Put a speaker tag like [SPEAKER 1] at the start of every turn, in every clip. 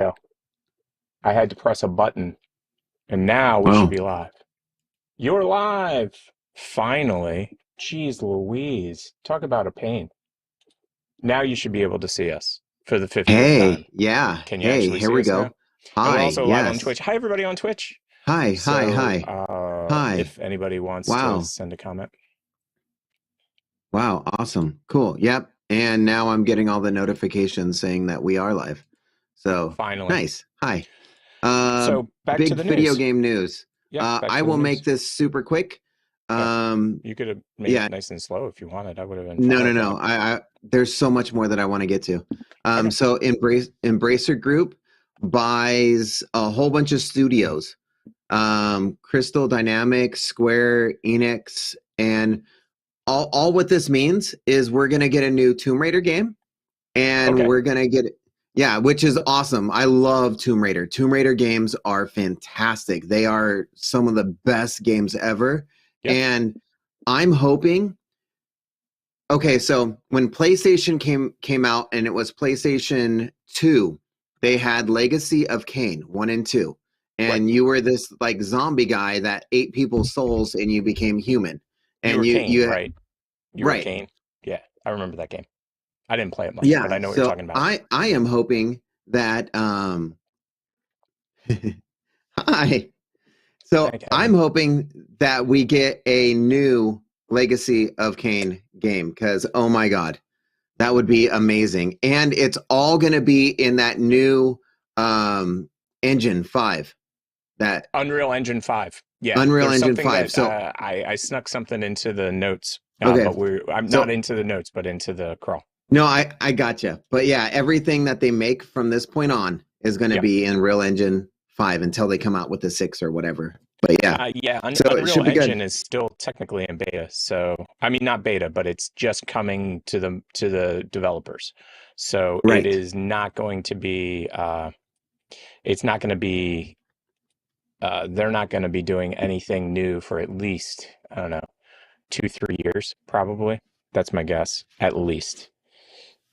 [SPEAKER 1] go. I had to press a button, and now we should
[SPEAKER 2] Oh,
[SPEAKER 1] be live. You're live! Finally. Jeez Louise. Talk about a pain. Now you should be able to see us for the 50th
[SPEAKER 2] hey,
[SPEAKER 1] time.
[SPEAKER 2] yeah.
[SPEAKER 1] Can you
[SPEAKER 2] Hey,
[SPEAKER 1] actually
[SPEAKER 2] here
[SPEAKER 1] see
[SPEAKER 2] we
[SPEAKER 1] us now?
[SPEAKER 2] go.
[SPEAKER 1] And we're
[SPEAKER 2] Hi,
[SPEAKER 1] also live on
[SPEAKER 2] yes.
[SPEAKER 1] Twitch. Hi, everybody on Twitch.
[SPEAKER 2] Hi, hi,
[SPEAKER 1] So,
[SPEAKER 2] hi, hi.
[SPEAKER 1] if anybody wants to
[SPEAKER 2] Wow.
[SPEAKER 1] send a comment.
[SPEAKER 2] Wow, awesome. Cool. Yep. And now I'm getting all the notifications saying that we are live. So,
[SPEAKER 1] Finally.
[SPEAKER 2] nice. Hi. Uh,
[SPEAKER 1] So, back to
[SPEAKER 2] big
[SPEAKER 1] the
[SPEAKER 2] video
[SPEAKER 1] news.
[SPEAKER 2] game news.
[SPEAKER 1] Yeah, back
[SPEAKER 2] I
[SPEAKER 1] to the
[SPEAKER 2] will make
[SPEAKER 1] news.
[SPEAKER 2] this super quick.
[SPEAKER 1] Yeah.
[SPEAKER 2] Um,
[SPEAKER 1] You could have made it
[SPEAKER 2] yeah,
[SPEAKER 1] nice and slow if you wanted. I would have been
[SPEAKER 2] no,
[SPEAKER 1] fine
[SPEAKER 2] no,
[SPEAKER 1] with
[SPEAKER 2] no.
[SPEAKER 1] that.
[SPEAKER 2] There's so much more that I want to get to.
[SPEAKER 1] Okay.
[SPEAKER 2] So Embracer Group buys a whole bunch of studios. Crystal Dynamics, Square Enix, and all what this means is we're gonna get a new Tomb Raider game, and
[SPEAKER 1] Okay.
[SPEAKER 2] we're gonna get yeah, which is awesome. I love Tomb Raider. Tomb Raider games are fantastic. They are some of the best games ever,
[SPEAKER 1] Yeah.
[SPEAKER 2] and I'm hoping. Okay, so when PlayStation came out and it was PlayStation 2, they had Legacy of Kain 1 and 2.
[SPEAKER 1] Right.
[SPEAKER 2] And you were this like zombie guy that ate people's souls and you became human.
[SPEAKER 1] You
[SPEAKER 2] And
[SPEAKER 1] were Kane,
[SPEAKER 2] you
[SPEAKER 1] right? You were
[SPEAKER 2] right.
[SPEAKER 1] Kane. Yeah, I remember that game. I didn't play it much, but
[SPEAKER 2] Yeah,
[SPEAKER 1] I know what you're
[SPEAKER 2] so
[SPEAKER 1] talking about.
[SPEAKER 2] I am hoping that hi. So
[SPEAKER 1] Thank
[SPEAKER 2] I'm
[SPEAKER 1] heaven.
[SPEAKER 2] hoping that we get a new Legacy of Kain game cuz oh my god. That would be amazing. And it's all going to be in that new um, engine 5, that
[SPEAKER 1] Unreal Engine 5. Yeah,
[SPEAKER 2] Unreal
[SPEAKER 1] there's
[SPEAKER 2] Engine
[SPEAKER 1] something
[SPEAKER 2] 5.
[SPEAKER 1] that
[SPEAKER 2] So,
[SPEAKER 1] I snuck something into the notes,
[SPEAKER 2] okay.
[SPEAKER 1] but I'm not
[SPEAKER 2] So,
[SPEAKER 1] into the notes, but into the crawl.
[SPEAKER 2] no, I gotcha. But yeah, everything that they make from this point on is going to
[SPEAKER 1] Yeah.
[SPEAKER 2] be in Real Engine 5 until they come out with the 6 or whatever. But yeah,
[SPEAKER 1] Yeah,
[SPEAKER 2] so it
[SPEAKER 1] Unreal
[SPEAKER 2] should be
[SPEAKER 1] Engine
[SPEAKER 2] good.
[SPEAKER 1] is still technically in beta. So, I mean, not beta, but it's just coming to the developers. So it
[SPEAKER 2] Right.
[SPEAKER 1] is not going to be. It's not going to be. They're not going to be doing anything new for at least, I don't know, 2, 3 years, probably. That's my guess, at least.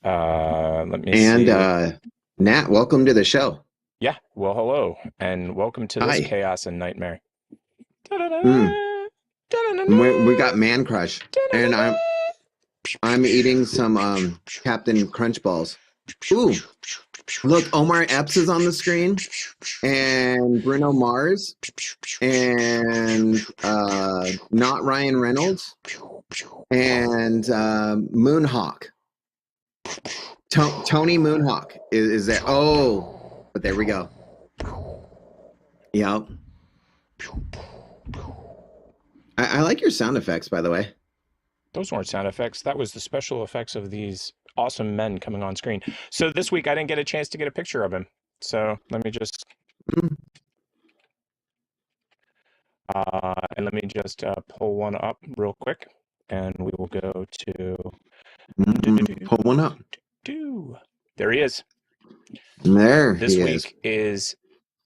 [SPEAKER 1] Let me
[SPEAKER 2] And
[SPEAKER 1] see.
[SPEAKER 2] Nat, welcome to the show.
[SPEAKER 1] Yeah, well, hello, and welcome to this
[SPEAKER 2] Hi.
[SPEAKER 1] chaos and nightmare.
[SPEAKER 2] Mm.
[SPEAKER 1] Da-da-da,
[SPEAKER 2] We
[SPEAKER 1] da-da-da-da,
[SPEAKER 2] got Man Crush, and
[SPEAKER 1] da-da-da-da.
[SPEAKER 2] I'm eating some Captain Crunch balls. Ooh, look, Omar Epps is on the screen, and Bruno Mars, and not Ryan Reynolds, and Moonhawk. Tony Moonhawk is there. Oh, but there we go. Yep. I like your sound effects, by the way.
[SPEAKER 1] Those weren't sound effects. That was the special effects of these awesome men coming on screen. So this week I didn't get a chance to get a picture of him. So let me just
[SPEAKER 2] Mm,
[SPEAKER 1] let me just pull one up real quick, and we will go to.
[SPEAKER 2] pull one up.
[SPEAKER 1] There he is.
[SPEAKER 2] There
[SPEAKER 1] This
[SPEAKER 2] he is.
[SPEAKER 1] week is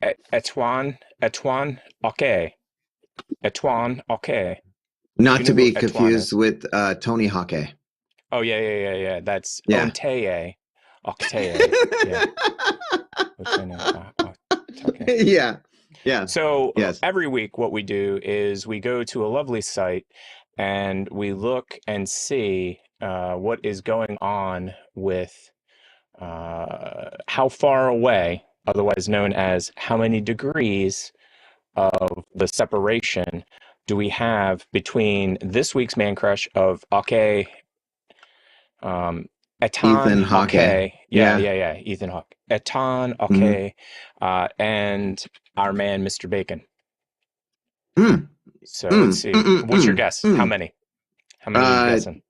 [SPEAKER 1] Etwan Okay. Etwan Okay. Do you
[SPEAKER 2] Not
[SPEAKER 1] know
[SPEAKER 2] to
[SPEAKER 1] who
[SPEAKER 2] be
[SPEAKER 1] Etwan
[SPEAKER 2] confused
[SPEAKER 1] is?
[SPEAKER 2] with Tony Hawk.
[SPEAKER 1] Oh yeah. That's
[SPEAKER 2] Yeah.
[SPEAKER 1] Onteye. Octeye. Yeah. Okay.
[SPEAKER 2] Yeah. Yeah.
[SPEAKER 1] So
[SPEAKER 2] Yes.
[SPEAKER 1] every week, what we do is we go to a lovely site and we look and see what is going on with how far away, otherwise known as how many degrees of the separation do we have between this week's man crush of Ake, um,
[SPEAKER 2] Ethan
[SPEAKER 1] Etan
[SPEAKER 2] Hawke.
[SPEAKER 1] Ake,
[SPEAKER 2] Yeah.
[SPEAKER 1] Ethan Hawke, Etan
[SPEAKER 2] Mm-hmm.
[SPEAKER 1] Ake, and our man Mr. Bacon.
[SPEAKER 2] Mm,
[SPEAKER 1] So let's
[SPEAKER 2] mm,
[SPEAKER 1] see.
[SPEAKER 2] mm,
[SPEAKER 1] What's your
[SPEAKER 2] mm,
[SPEAKER 1] guess? How
[SPEAKER 2] mm.
[SPEAKER 1] many? How many are you
[SPEAKER 2] Uh,
[SPEAKER 1] guessing?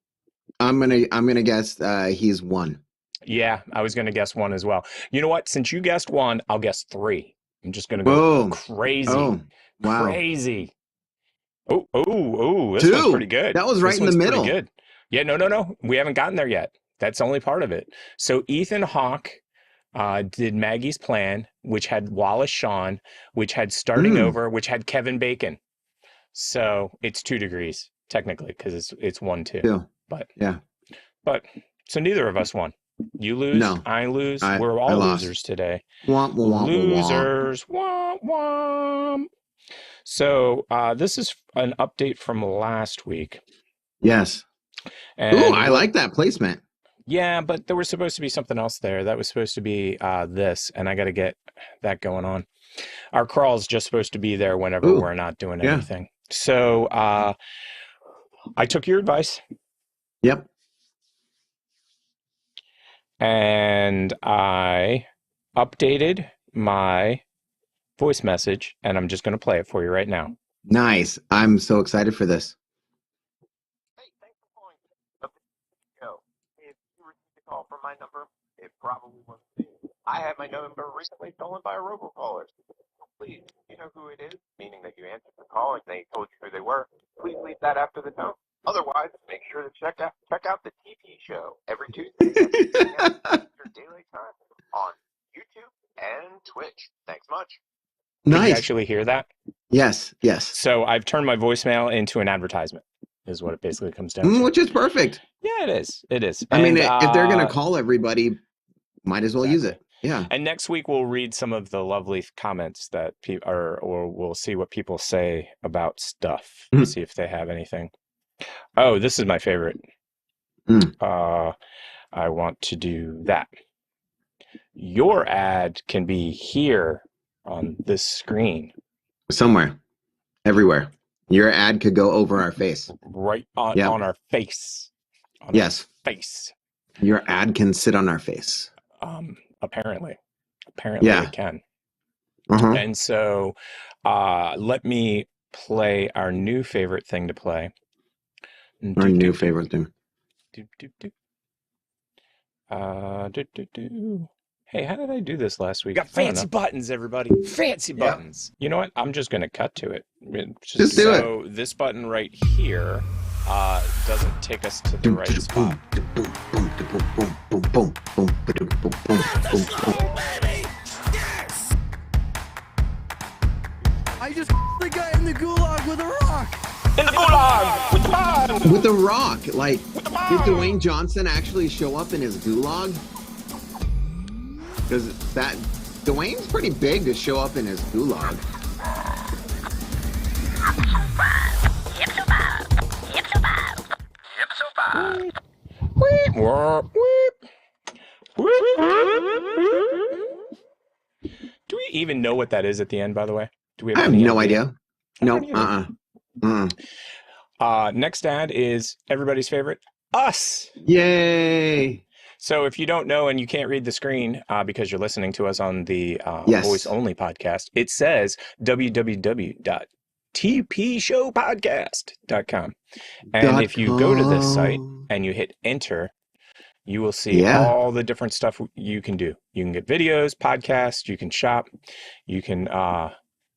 [SPEAKER 2] I'm gonna guess he's one.
[SPEAKER 1] Yeah, I was going to guess one as well. You know what? Since you guessed one, I'll guess three. I'm just going to go
[SPEAKER 2] Oh,
[SPEAKER 1] crazy.
[SPEAKER 2] oh, wow.
[SPEAKER 1] Crazy. Oh, this one's pretty
[SPEAKER 2] Two.
[SPEAKER 1] good.
[SPEAKER 2] That was right
[SPEAKER 1] This
[SPEAKER 2] in the
[SPEAKER 1] one's pretty
[SPEAKER 2] middle.
[SPEAKER 1] good. Yeah, no. We haven't gotten there yet. That's only part of it. So Ethan Hawke did Maggie's Plan, which had Wallace Shawn, which had Starting
[SPEAKER 2] Mm,
[SPEAKER 1] Over, which had Kevin Bacon. So it's 2 degrees technically because it's 1-2.
[SPEAKER 2] two.
[SPEAKER 1] But
[SPEAKER 2] Yeah.
[SPEAKER 1] but so neither of us won. You lose,
[SPEAKER 2] No,
[SPEAKER 1] I lose.
[SPEAKER 2] I
[SPEAKER 1] We're
[SPEAKER 2] I
[SPEAKER 1] all
[SPEAKER 2] lost.
[SPEAKER 1] losers today.
[SPEAKER 2] Womp womp womp womp.
[SPEAKER 1] Losers. Womp womp. So this is an update from last week.
[SPEAKER 2] Yes. Ooh,
[SPEAKER 1] And
[SPEAKER 2] I
[SPEAKER 1] what
[SPEAKER 2] like that placement.
[SPEAKER 1] yeah, but there was supposed to be something else there. That was supposed to be this, and I got to get that going on. Our crawl's just supposed to be there whenever
[SPEAKER 2] Ooh,
[SPEAKER 1] we're not doing
[SPEAKER 2] yeah.
[SPEAKER 1] anything. So I took your advice
[SPEAKER 2] Yep.
[SPEAKER 1] and I updated my voice message, and I'm just going to play it for you right now.
[SPEAKER 2] Nice. I'm so excited for this.
[SPEAKER 1] Hey, thanks for calling up the show. If you received a call from my number, it probably wasn't me. I had my number recently stolen by a robocaller. Please, you know who it is, meaning that you answered the call and they told you who they were. Please leave that after the tone. Otherwise, make sure to check out the TV show every Tuesday at 8 p.m. Eastern Daylight Time on YouTube and Twitch. Thanks much. Could you
[SPEAKER 2] Nice.
[SPEAKER 1] actually hear that?
[SPEAKER 2] Yes, yes.
[SPEAKER 1] So I've turned my voicemail into an advertisement, is what it basically comes down to.
[SPEAKER 2] Which is perfect.
[SPEAKER 1] Yeah, it is. It is.
[SPEAKER 2] I mean,
[SPEAKER 1] And,
[SPEAKER 2] if they're going to call everybody, might as well use it.
[SPEAKER 1] exactly.
[SPEAKER 2] Yeah.
[SPEAKER 1] And next week we'll read some of the lovely comments that people or we'll see what people say about stuff.
[SPEAKER 2] Mhm.
[SPEAKER 1] See if they have anything. Oh, this is my favorite.
[SPEAKER 2] Mm.
[SPEAKER 1] I want to do that. Your ad can be here on this screen.
[SPEAKER 2] Somewhere. Everywhere. Your ad could go over our face.
[SPEAKER 1] Right on,
[SPEAKER 2] Yep.
[SPEAKER 1] on our face. On
[SPEAKER 2] Yes.
[SPEAKER 1] our face.
[SPEAKER 2] Your ad can sit on our face.
[SPEAKER 1] Apparently
[SPEAKER 2] Yeah.
[SPEAKER 1] it can.
[SPEAKER 2] Uh-huh.
[SPEAKER 1] And so let me play our new favorite thing to play.
[SPEAKER 2] Our new favorite thing.
[SPEAKER 1] Hey, how did I do this last week? Got fancy buttons, everybody. Fancy buttons. You know what? I'm just going to cut to it.
[SPEAKER 2] Just do it.
[SPEAKER 1] So this button right here doesn't take us to the right spot.
[SPEAKER 3] I just the guy in the gulag with a rock.
[SPEAKER 1] In the gulag with the bomb.
[SPEAKER 2] With the rock. Like, did Dwayne Johnson actually show up in his gulag? Because Dwayne's pretty big to show up in his gulag.
[SPEAKER 1] Do we even know what that is at the end, by the way? Do we
[SPEAKER 2] I have
[SPEAKER 1] any
[SPEAKER 2] no idea. No.
[SPEAKER 1] Next ad is everybody's favorite, us.
[SPEAKER 2] Yay.
[SPEAKER 1] So if you don't know and you can't read the screen because you're listening to us on the
[SPEAKER 2] Yes.
[SPEAKER 1] voice-only podcast, it says www.tpshowpodcast.com. And if you go to this site and you hit enter, you will see all the different stuff you can do. You can get videos, podcasts, you can shop, you can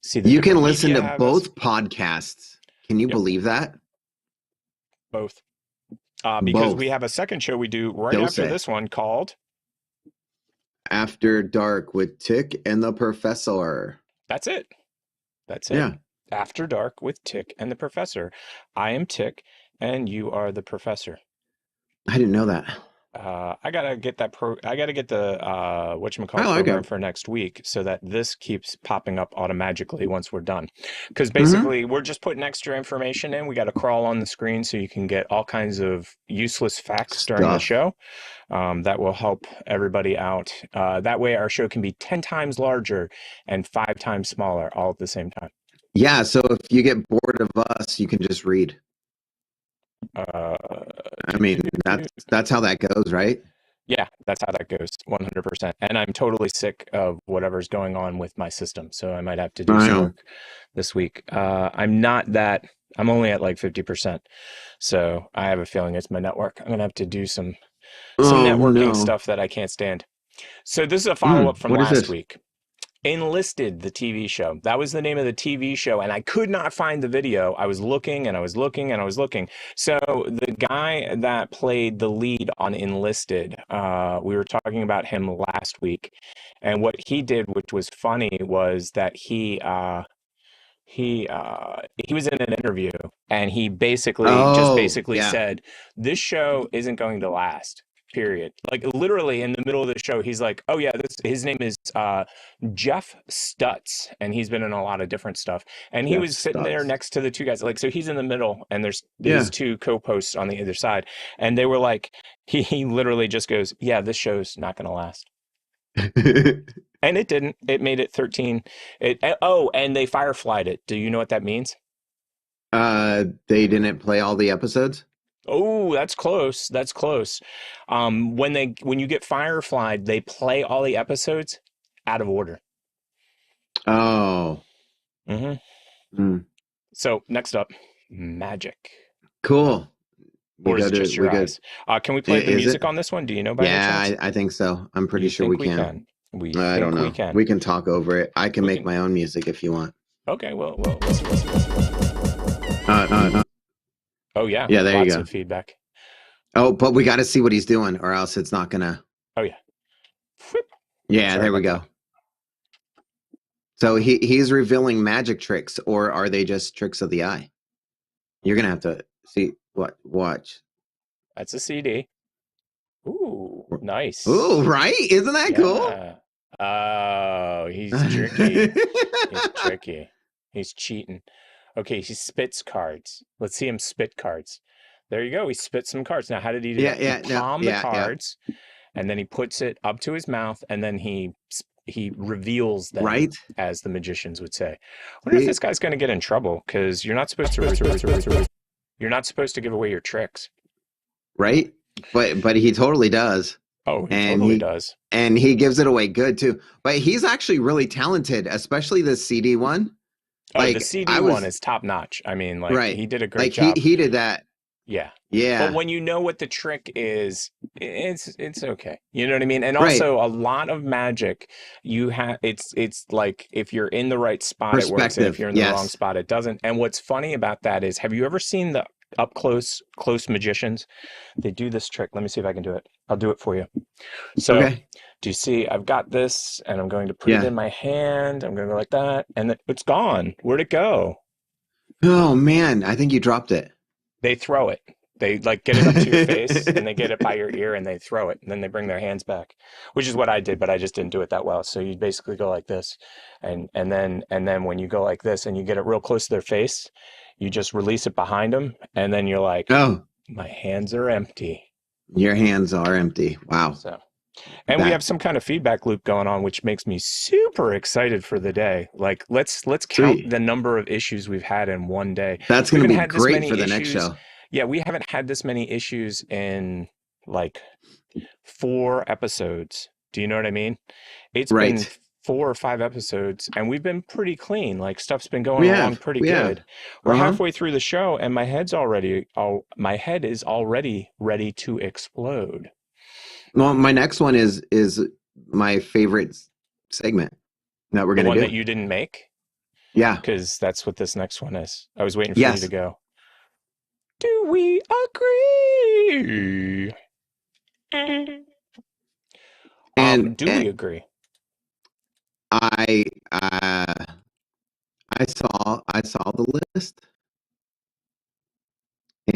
[SPEAKER 1] see the
[SPEAKER 2] You can
[SPEAKER 1] different
[SPEAKER 2] listen
[SPEAKER 1] media
[SPEAKER 2] to
[SPEAKER 1] habits.
[SPEAKER 2] both podcasts. Can you
[SPEAKER 1] Yep.
[SPEAKER 2] believe that?
[SPEAKER 1] Both. Because
[SPEAKER 2] Both.
[SPEAKER 1] we have a second show we do right
[SPEAKER 2] Dose.
[SPEAKER 1] after this one called
[SPEAKER 2] After Dark with Tick and the Professor.
[SPEAKER 1] That's it. That's it.
[SPEAKER 2] Yeah.
[SPEAKER 1] After Dark with Tick and the Professor. I am Tick and you are the Professor.
[SPEAKER 2] I didn't know that.
[SPEAKER 1] I gotta get the whatchamacallit program for next week so that this keeps popping up automatically once we're done. Because basically we're just putting extra information in. We got to crawl on the screen so you can get all kinds of useless facts during the show. That will help everybody out. That way our show can be 10 times larger and 5 times smaller all at the same time.
[SPEAKER 2] Yeah, so if you get bored of us, you can just read. I mean, that's how that goes, right?
[SPEAKER 1] Yeah, that's how that goes, 100%. And I'm totally sick of whatever's going on with my system, so I might have to do some work this week. I'm only at like 50%, so I have a feeling it's my network. I'm going to have to do some networking stuff that I can't stand. So this is a follow-up from last week. Enlisted, the TV show. That was the name of the TV show, and I could not find the video. I was looking and I was looking and I was looking. So the guy that played the lead on Enlisted, we were talking about him last week, and what he did, which was funny, was that he was in an interview and he basically said, this show isn't going to last. period. Like literally in the middle of the show, he's like, "Oh yeah, his name is Jeff Stutz, and he's been in a lot of different stuff." And he
[SPEAKER 2] Jeff
[SPEAKER 1] was sitting there
[SPEAKER 2] Stutz.
[SPEAKER 1] next to the two guys, like so he's in the middle, and there's
[SPEAKER 2] Yeah.
[SPEAKER 1] his two co-hosts on the other side, and they were like, he literally just goes, "Yeah, this show's not going to last." And it didn't. It made it 13. And they fireflied it. Do you know what that means?
[SPEAKER 2] They didn't play all the episodes.
[SPEAKER 1] Oh, that's close. That's close. When you get fireflied, they play all the episodes out of order.
[SPEAKER 2] Oh.
[SPEAKER 1] Mm-hmm.
[SPEAKER 2] Mm.
[SPEAKER 1] So next up, magic.
[SPEAKER 2] Cool.
[SPEAKER 1] Or is it just your eyes? Can we play the music on this one? Do you know by any
[SPEAKER 2] Yeah,
[SPEAKER 1] chance?
[SPEAKER 2] I think so. I'm pretty sure we can. I don't know. We can talk over it. I can make my own music if you want.
[SPEAKER 1] Okay, well, listen. Oh yeah.
[SPEAKER 2] Yeah, there you go.
[SPEAKER 1] Lots of feedback.
[SPEAKER 2] Oh, but we got to see what he's doing, or else it's not gonna.
[SPEAKER 1] Oh yeah.
[SPEAKER 2] Yeah,
[SPEAKER 1] Sorry
[SPEAKER 2] there we go. So he's revealing magic tricks, or are they just tricks of the eye? You're gonna have to see watch.
[SPEAKER 1] That's a CD. Ooh, nice.
[SPEAKER 2] Ooh, right? Isn't that cool?
[SPEAKER 1] Oh, he's tricky. He's tricky. He's cheating. Okay, he spits cards. Let's see him spit cards. There you go. He spit some cards. Now, how did he do that? He palmed the cards, and then he puts it up to his mouth, and then he reveals them, as the magicians would say. I wonder if this guy's going to get in trouble, because you're not supposed to. You're not supposed to give away your tricks.
[SPEAKER 2] Right? But he totally does.
[SPEAKER 1] Oh, he totally does.
[SPEAKER 2] And he gives it away good too. But he's actually really talented, especially the CD one.
[SPEAKER 1] Oh, the CD one is top notch. I mean, like he did a great job.
[SPEAKER 2] He did that.
[SPEAKER 1] Yeah.
[SPEAKER 2] Yeah.
[SPEAKER 1] But when you know what the trick is, it's okay. You know what I mean? And also a lot of magic, it's like if you're in the right spot, it works. And if you're in the wrong spot, it doesn't. And what's funny about that is, have you ever seen the up close magicians? They do this trick. Let me see if I can do it. I'll do it for you. So do you see, I've got this and I'm going to put it in my hand. I'm going to go like that. And then it's gone. Where'd it go?
[SPEAKER 2] Oh man, I think you dropped it.
[SPEAKER 1] They throw it. They like get it up to your face and they get it by your ear and they throw it. And then they bring their hands back, which is what I did, but I just didn't do it that well. So you basically go like this. And then when you go like this and you get it real close to their face, you just release it behind them. And then you're like, oh, my hands are empty.
[SPEAKER 2] Your hands are empty. Wow.
[SPEAKER 1] So, and we have some kind of feedback loop going on, which makes me super excited for the day. Like, let's count the number of issues we've had in one day.
[SPEAKER 2] That's going to be great for the next show.
[SPEAKER 1] Yeah, we haven't had this many issues in like 4 episodes. Do you know what I mean? It's been 4 or 5 episodes, and we've been pretty clean. Like stuff's been going along pretty good. We're halfway through the show, and my head is already ready to explode.
[SPEAKER 2] Well, my next one is my favorite segment that we're going to do.
[SPEAKER 1] The one that you didn't make?
[SPEAKER 2] Yeah.
[SPEAKER 1] Because that's what this next one is. I was waiting for you to go. Do we agree?
[SPEAKER 2] And
[SPEAKER 1] do we agree?
[SPEAKER 2] I saw the list,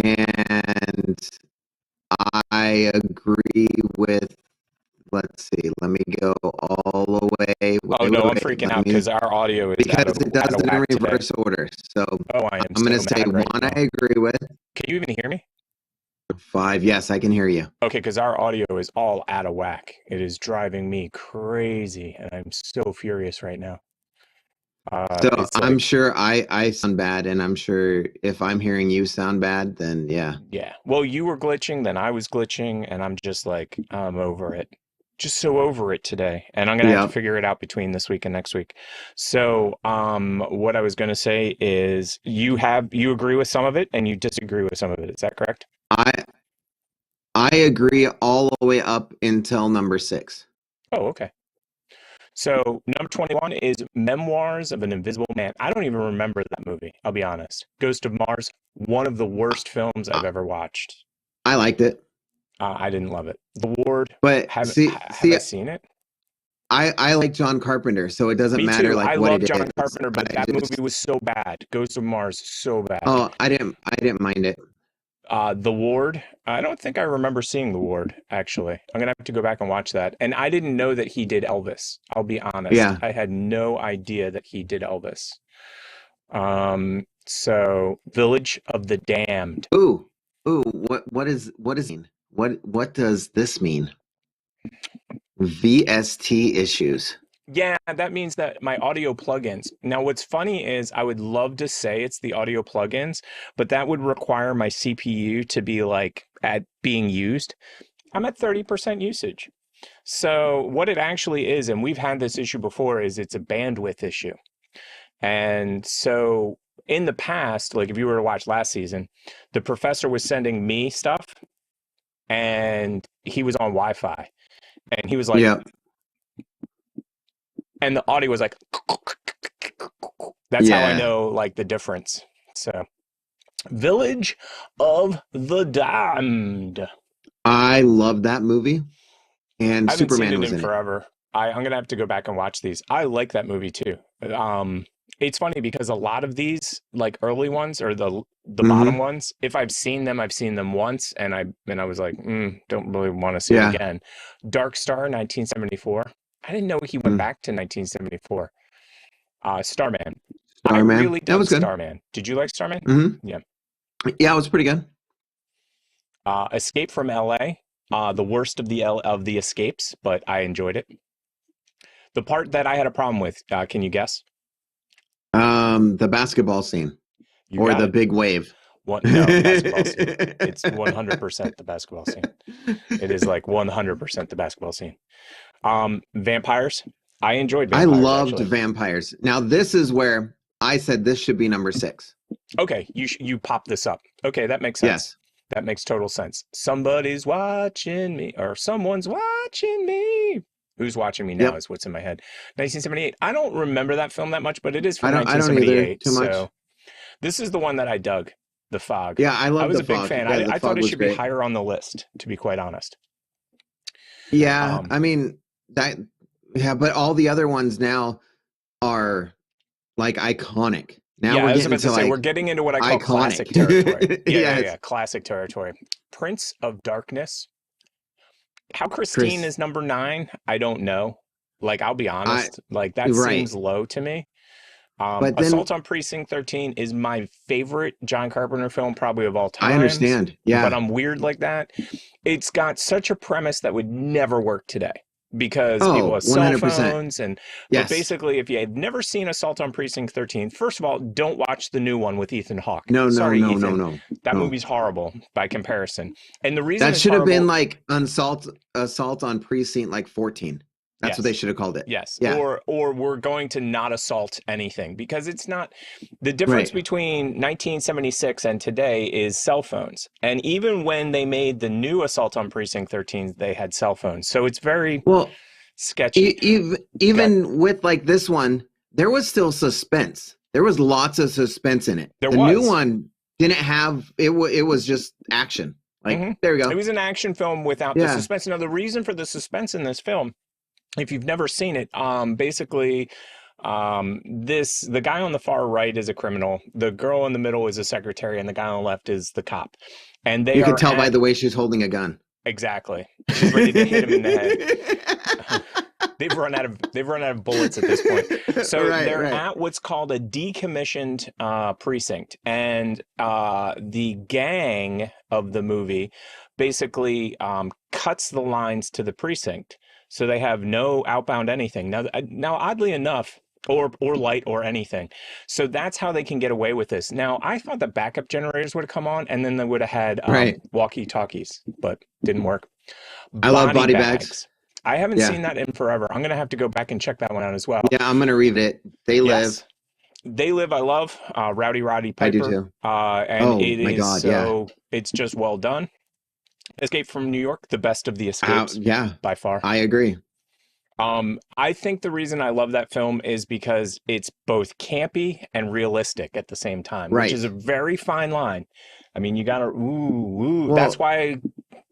[SPEAKER 2] and I agree with. Let's see. Let me go all the way.
[SPEAKER 1] I'm freaking out because our audio is
[SPEAKER 2] because it does it in reverse order. So I'm going to say 1. I agree with.
[SPEAKER 1] Can you even hear me?
[SPEAKER 2] 5. Yes, I can hear you.
[SPEAKER 1] Okay, because our audio is all out of whack. It is driving me crazy, and I'm so furious right now.
[SPEAKER 2] So I'm sure I sound bad, and I'm sure if I'm hearing you sound bad, then yeah.
[SPEAKER 1] Yeah. Well, you were glitching, then I was glitching, and I'm just like, I'm over it. Just so over it today. And I'm going to have to figure it out between this week and next week. So what I was going to say is you agree with some of it and you disagree with some of it. Is that correct?
[SPEAKER 2] I agree all the way up until number 6.
[SPEAKER 1] Oh, okay. So number 21 is Memoirs of an Invisible Man. I don't even remember that movie. I'll be honest. Ghost of Mars, one of the worst films I've ever watched.
[SPEAKER 2] I liked it.
[SPEAKER 1] I didn't love it. The Ward.
[SPEAKER 2] But
[SPEAKER 1] have I seen it?
[SPEAKER 2] I like John Carpenter, so it doesn't matter. Like
[SPEAKER 1] I
[SPEAKER 2] what
[SPEAKER 1] love
[SPEAKER 2] it
[SPEAKER 1] John
[SPEAKER 2] is.
[SPEAKER 1] Carpenter, but that movie was so bad. Ghost of Mars, so bad.
[SPEAKER 2] Oh, I didn't mind it.
[SPEAKER 1] The Ward. I don't think I remember seeing The Ward, actually. I'm gonna have to go back and watch that. And I didn't know that he did Elvis. I'll be honest.
[SPEAKER 2] Yeah.
[SPEAKER 1] I had no idea that he did Elvis. So Village of the Damned.
[SPEAKER 2] Ooh, ooh. What does this mean? VST issues.
[SPEAKER 1] Yeah, that means that my audio plugins. Now, what's funny is I would love to say it's the audio plugins, but that would require my CPU to be like at being used. I'm at 30% usage. So what it actually is, and we've had this issue before, is it's a bandwidth issue. And so in the past, like if you were to watch last season, the professor was sending me stuff and he was on Wi-Fi and he was like,
[SPEAKER 2] Yeah.
[SPEAKER 1] and the audio was like, that's how I know like the difference. So Village of the Damned.
[SPEAKER 2] I love that movie. And
[SPEAKER 1] I haven't
[SPEAKER 2] Superman
[SPEAKER 1] seen it
[SPEAKER 2] was
[SPEAKER 1] in
[SPEAKER 2] in it.
[SPEAKER 1] forever. I'm gonna have to go back and watch these. I like that movie too. It's funny because a lot of these like early ones or the bottom ones, if I've seen them once, and I was like, don't really want to see it again. Dark Star, 1974. I didn't know he went back to 1974. Starman. I really
[SPEAKER 2] That was
[SPEAKER 1] dug
[SPEAKER 2] good.
[SPEAKER 1] Starman. Did you like Starman? Yeah.
[SPEAKER 2] Yeah, it was pretty good.
[SPEAKER 1] Escape from LA. The worst of the escapes, but I enjoyed it. The part that I had a problem with, can you guess?
[SPEAKER 2] The basketball scene.
[SPEAKER 1] You
[SPEAKER 2] Or
[SPEAKER 1] got
[SPEAKER 2] the
[SPEAKER 1] it.
[SPEAKER 2] big wave.
[SPEAKER 1] No, the basketball scene. It's 100% the basketball scene. It is like 100% the basketball scene. Vampires. I enjoyed
[SPEAKER 2] I
[SPEAKER 1] vampires.
[SPEAKER 2] loved
[SPEAKER 1] actually.
[SPEAKER 2] vampires. Now this is where I said this should be number 6.
[SPEAKER 1] Okay, you pop this up. Okay, that makes sense.
[SPEAKER 2] Yes.
[SPEAKER 1] That makes total sense. Somebody's watching me, or someone's watching me. Who's watching me now is what's in my head. 1978. I don't remember that film that much, but it is from 1978.
[SPEAKER 2] I don't either too much.
[SPEAKER 1] So this is the one that I dug. The Fog.
[SPEAKER 2] Yeah, I
[SPEAKER 1] was
[SPEAKER 2] The
[SPEAKER 1] a big
[SPEAKER 2] Fog.
[SPEAKER 1] fan.
[SPEAKER 2] Yeah,
[SPEAKER 1] I thought it should be higher on the list, to be quite honest.
[SPEAKER 2] Yeah, I mean that. Yeah, but all the other ones now are like iconic. Now
[SPEAKER 1] yeah,
[SPEAKER 2] we're
[SPEAKER 1] I was
[SPEAKER 2] getting
[SPEAKER 1] about to say
[SPEAKER 2] like
[SPEAKER 1] we're getting into what I call
[SPEAKER 2] iconic.
[SPEAKER 1] classic territory.
[SPEAKER 2] Yes.
[SPEAKER 1] Yeah, classic territory. Prince of Darkness. How Christine is number 9, I don't know. Like, I'll be honest, like that seems low to me.
[SPEAKER 2] But then,
[SPEAKER 1] Assault on Precinct 13 is my favorite John Carpenter film probably of all time.
[SPEAKER 2] I understand. Yeah.
[SPEAKER 1] But I'm weird like that. It's got such a premise that would never work today because people have
[SPEAKER 2] 100%.
[SPEAKER 1] cell phones. And but basically, if you have never seen Assault on Precinct 13, first of all, don't watch the new one with Ethan Hawke.
[SPEAKER 2] No.
[SPEAKER 1] That movie's horrible by comparison. And the reason
[SPEAKER 2] that should have been like Assault on Precinct like 14. That's what they should have called it.
[SPEAKER 1] Yes.
[SPEAKER 2] Yeah.
[SPEAKER 1] Or we're going to not assault anything because it's not the difference between 1976 and today is cell phones. And even when they made the new Assault on Precinct 13, they had cell phones. So it's very sketchy.
[SPEAKER 2] Even with like this one, there was still suspense. There was lots of suspense in it. The new one didn't have it. It was just action. Like there we go.
[SPEAKER 1] It was an action film without the suspense. Now the reason for the suspense in this film, if you've never seen it, basically, the guy on the far right is a criminal. The girl in the middle is a secretary, and the guy on the left is the cop. And you
[SPEAKER 2] can tell by the way she's holding a gun.
[SPEAKER 1] Exactly. She's ready to hit him in the head. They've run out of bullets at this point. So they're at what's called a decommissioned precinct, and the gang of the movie basically cuts the lines to the precinct. So they have no outbound anything. Now, oddly enough, or light or anything. So that's how they can get away with this. Now, I thought the backup generators would have come on, and then they would have had walkie-talkies, but didn't work.
[SPEAKER 2] I love body bags.
[SPEAKER 1] I haven't seen that in forever. I'm going to have to go back and check that one out as well.
[SPEAKER 2] Yeah, I'm going to read it. They Live.
[SPEAKER 1] They Live, I love. Rowdy Roddy Piper.
[SPEAKER 2] I do too.
[SPEAKER 1] And it's just well done. Escape from New York, the best of the escapes, by far.
[SPEAKER 2] I agree.
[SPEAKER 1] I think the reason I love that film is because it's both campy and realistic at the same time, which is a very fine line. I mean, you gotta well, that's why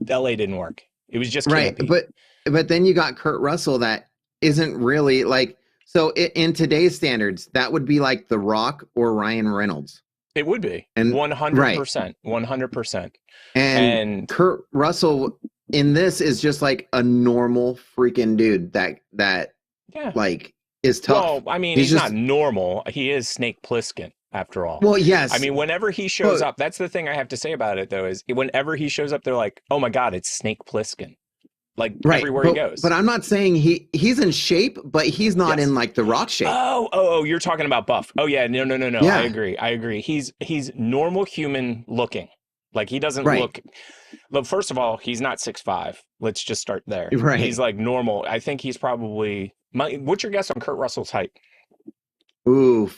[SPEAKER 1] LA didn't work. It was just campy.
[SPEAKER 2] But then you got Kurt Russell that isn't really like, so in today's standards, that would be like The Rock or Ryan Reynolds.
[SPEAKER 1] It would be
[SPEAKER 2] And right.
[SPEAKER 1] 100%, 100%.
[SPEAKER 2] And
[SPEAKER 1] And
[SPEAKER 2] Kurt Russell in this is just like a normal freaking dude that
[SPEAKER 1] yeah,
[SPEAKER 2] like is tough.
[SPEAKER 1] well, I mean,
[SPEAKER 2] He's
[SPEAKER 1] he's not
[SPEAKER 2] just
[SPEAKER 1] normal. He is Snake Plissken, after all.
[SPEAKER 2] well,
[SPEAKER 1] I
[SPEAKER 2] yes,
[SPEAKER 1] mean, whenever he shows
[SPEAKER 2] but
[SPEAKER 1] up, that's the thing I have to say about it, though, is whenever he shows up, they're like, oh my God, it's Snake Plissken. Like
[SPEAKER 2] right,
[SPEAKER 1] everywhere he
[SPEAKER 2] but
[SPEAKER 1] goes.
[SPEAKER 2] I'm not saying he's in shape, but he's not
[SPEAKER 1] Yes.
[SPEAKER 2] in like the Rock shape.
[SPEAKER 1] Oh, you're talking about buff. Oh yeah, no. I
[SPEAKER 2] Yeah,
[SPEAKER 1] agree. I agree. He's normal human looking. Like he doesn't
[SPEAKER 2] right,
[SPEAKER 1] look. Look, first of all, he's not 6'5". Let's just start there. He's
[SPEAKER 2] right.
[SPEAKER 1] like normal. I think he's probably. What's your guess on Kurt Russell's height?
[SPEAKER 2] Ooh,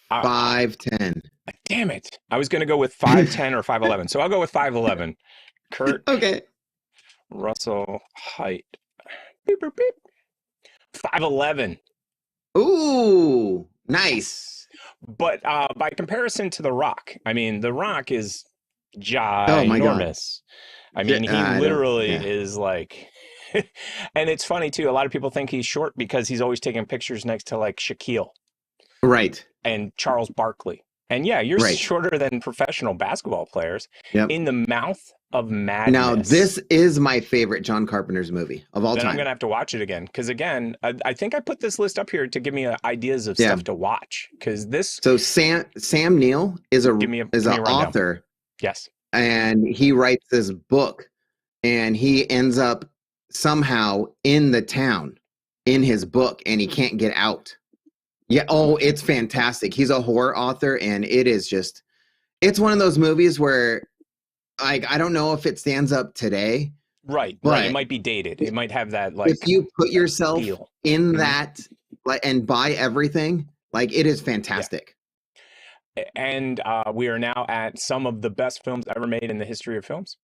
[SPEAKER 1] Uh,
[SPEAKER 2] 5'10".
[SPEAKER 1] damn it! I was gonna go with 5'10" or 5'11", so I'll go with 5'11". Kurt
[SPEAKER 2] Okay.
[SPEAKER 1] Russell height. Beep, beep, beep. 5'11".
[SPEAKER 2] Ooh, nice.
[SPEAKER 1] But by comparison to The Rock, I mean, The Rock is
[SPEAKER 2] Oh my God.
[SPEAKER 1] ginormous. I mean, he
[SPEAKER 2] I don't.
[SPEAKER 1] literally
[SPEAKER 2] Yeah.
[SPEAKER 1] is like, and it's funny too. A lot of people think he's short because he's always taking pictures next to like Shaquille
[SPEAKER 2] Right.
[SPEAKER 1] and Charles Barkley. And yeah, you're
[SPEAKER 2] Right.
[SPEAKER 1] shorter than professional basketball players.
[SPEAKER 2] Yep.
[SPEAKER 1] In the mouth of madness.
[SPEAKER 2] Now, this is my favorite John Carpenter's movie of all
[SPEAKER 1] Then I'm
[SPEAKER 2] time.
[SPEAKER 1] gonna have to watch it again because again, I think I put this list up here to give me ideas of
[SPEAKER 2] Yeah.
[SPEAKER 1] stuff to watch. Because this,
[SPEAKER 2] So Sam Neill is
[SPEAKER 1] give me a
[SPEAKER 2] an
[SPEAKER 1] rundown.
[SPEAKER 2] author,
[SPEAKER 1] Yes,
[SPEAKER 2] and he writes this book, and he ends up somehow in the town in his book, and he can't get out. Yeah. Oh, it's fantastic. He's a horror author, and it is just, it's one of those movies where, like, I don't know if it stands up today,
[SPEAKER 1] right.
[SPEAKER 2] but
[SPEAKER 1] It might be dated. It might have that like
[SPEAKER 2] if you put yourself
[SPEAKER 1] feel.
[SPEAKER 2] in
[SPEAKER 1] Mhm.
[SPEAKER 2] that, like, and buy everything, like, it is fantastic.
[SPEAKER 1] And we are now at some of the best films ever made in the history of films.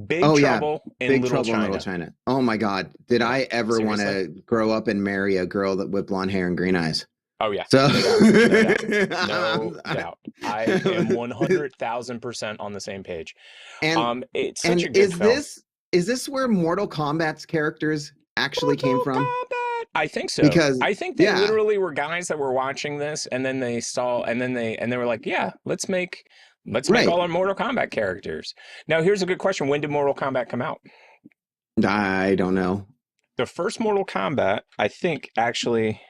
[SPEAKER 1] Big
[SPEAKER 2] Oh, yeah.
[SPEAKER 1] Trouble in
[SPEAKER 2] Big
[SPEAKER 1] Little
[SPEAKER 2] Trouble in
[SPEAKER 1] China.
[SPEAKER 2] Little China. Oh my God. Did
[SPEAKER 1] Yeah,
[SPEAKER 2] I ever want to
[SPEAKER 1] seriously.
[SPEAKER 2] grow up and marry a girl that with blonde hair and green eyes?
[SPEAKER 1] Oh yeah,
[SPEAKER 2] So
[SPEAKER 1] no doubt. I am 100,000% on the same page.
[SPEAKER 2] and
[SPEAKER 1] It's such a
[SPEAKER 2] and
[SPEAKER 1] good film.
[SPEAKER 2] is this where Mortal Kombat's characters actually came
[SPEAKER 1] Mortal
[SPEAKER 2] from?
[SPEAKER 1] Kombat. I think so.
[SPEAKER 2] Because
[SPEAKER 1] I think they
[SPEAKER 2] yeah,
[SPEAKER 1] literally were guys that were watching this, and then they saw, and then they were like, yeah, let's make
[SPEAKER 2] right.
[SPEAKER 1] all our Mortal Kombat characters. Now, here's a good question: when did Mortal Kombat come out?
[SPEAKER 2] I don't know.
[SPEAKER 1] The first Mortal Kombat, I think, actually.